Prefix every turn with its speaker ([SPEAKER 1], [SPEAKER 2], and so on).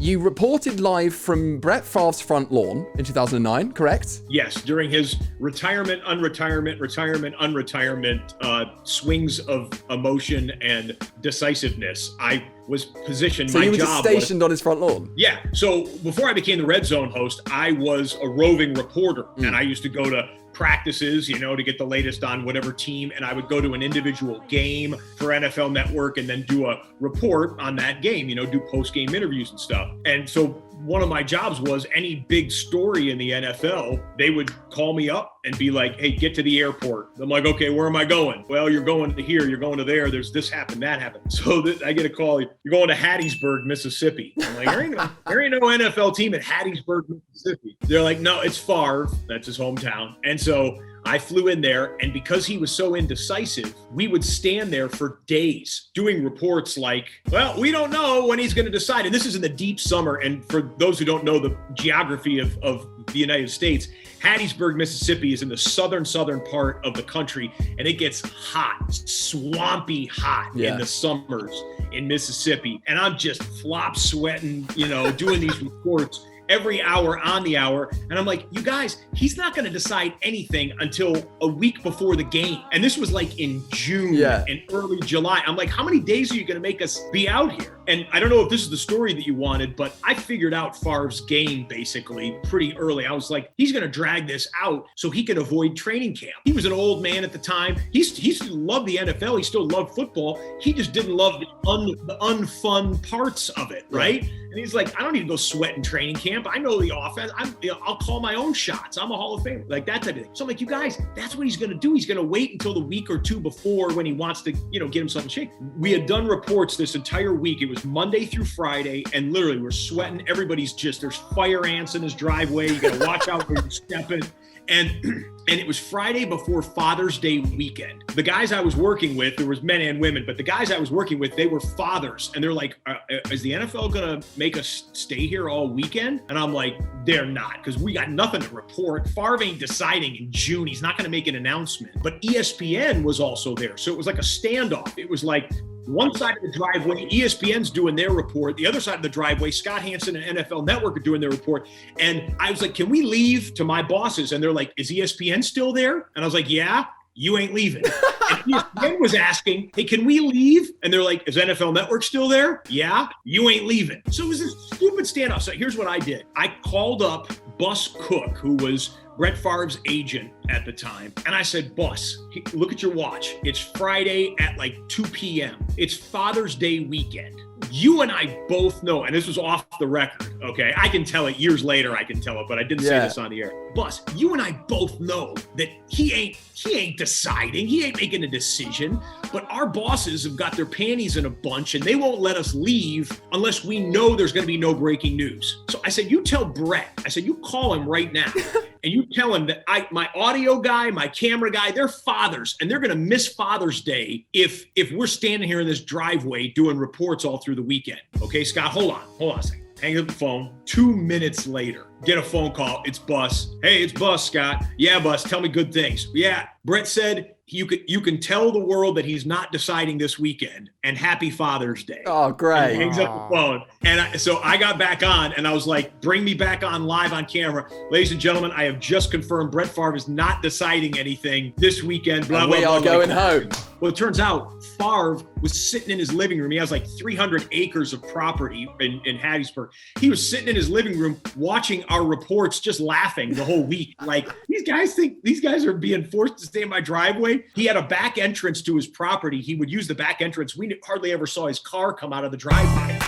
[SPEAKER 1] You reported live from Brett Favre's front lawn in 2009, correct?
[SPEAKER 2] Yes, during his retirement, unretirement swings of emotion and decisiveness. I was positioned.
[SPEAKER 1] So you were just stationed on his front lawn?
[SPEAKER 2] Yeah. So before I became the Red Zone host, I was a roving reporter, and I used to go to practices, to get the latest on whatever team, and I would go to an individual game for NFL Network and then do a report on that game, do post-game interviews and stuff. And so one of my jobs was any big story in the NFL, they would call me up and be like, hey, get to the airport. I'm like, okay, where am I going? Well, you're going to here, you're going to there. There's this happened, that happened. So I get a call, you're going to Hattiesburg, Mississippi. I'm like, there ain't no NFL team at Hattiesburg, Mississippi. They're like, no, it's Favre. That's his hometown. And so I flew in there, and because he was so indecisive, we would stand there for days doing reports like, well, we don't know when he's going to decide. And this is in the deep summer. And for those who don't know the geography of the United States, Hattiesburg, Mississippi is in the southern part of the country, and it gets hot, swampy hot in the summers in Mississippi. And I'm just flop sweating, doing these reports every hour on the hour. And I'm like, you guys, he's not going to decide anything until a week before the game. And this was like in June and early July. I'm like, how many days are you going to make us be out here? And I don't know if this is the story that you wanted, but I figured out Favre's game basically pretty early. I was like, he's going to drag this out so he can avoid training camp. He was an old man at the time. He still loved the NFL. He still loved football. He just didn't love the unfun parts of it, right? And he's like, I don't need to go sweat in training camp. I know the offense. I'll call my own shots. I'm a Hall of Famer, like that type of thing. So I'm like, you guys, that's what he's going to do. He's going to wait until the week or two before when he wants to, get himself in shape. We had done reports this entire week. It was Monday through Friday, and literally we're sweating. Everybody's there's fire ants in his driveway. You got to watch out where you're stepping. And it was Friday before Father's Day weekend. The guys I was working with, there was men and women, but the guys I was working with, they were fathers. And they're like, is the NFL going to make us stay here all weekend? And I'm like, they're not, because we got nothing to report. Favre ain't deciding in June. He's not going to make an announcement. But ESPN was also there. So it was like a standoff. It was like, one side of the driveway, ESPN's doing their report. The other side of the driveway, Scott Hanson and NFL Network are doing their report. And I was like, can we leave to my bosses? And they're like, is ESPN still there? And I was like, yeah, you ain't leaving. And ESPN was asking, hey, can we leave? And they're like, is NFL Network still there? Yeah, you ain't leaving. So it was this stupid standoff. So here's what I did. I called up Bus Cook, who was Brett Favre's agent at the time. And I said, Bus, look at your watch. It's Friday at like 2 p.m. It's Father's Day weekend. You and I both know, and this was off the record, okay? I can tell it years later, I can tell it, but I didn't say this on the air. Bus, you and I both know that he ain't deciding. He ain't making a decision. But our bosses have got their panties in a bunch, and they won't let us leave unless we know there's going to be no breaking news. So I said, you tell Brett. I said, you call him right now. And you tell him that my audio guy, my camera guy, they're fathers, and they're going to miss Father's Day if we're standing here in this driveway doing reports all through the weekend. Okay, Scott, hold on a second. Hang up the phone. 2 minutes later, get a phone call. It's Bus. Hey, it's Bus, Scott. Yeah, Bus, tell me good things. Yeah, Brett said you can tell the world that he's not deciding this weekend, and happy Father's Day.
[SPEAKER 1] Oh, great.
[SPEAKER 2] And he hangs up the phone. And so I got back on, and I was like, bring me back on live on camera. Ladies and gentlemen, I have just confirmed Brett Favre is not deciding anything this weekend. Blah, blah,
[SPEAKER 1] we
[SPEAKER 2] blah.
[SPEAKER 1] are going home.
[SPEAKER 2] Well, it turns out Favre was sitting in his living room. He has like 300 acres of property in Hattiesburg. He was sitting in his living room watching our reports, just laughing the whole week. Like, these guys think these guys are being forced to stay in my driveway. He had a back entrance to his property. He would use the back entrance. We hardly ever saw his car come out of the driveway.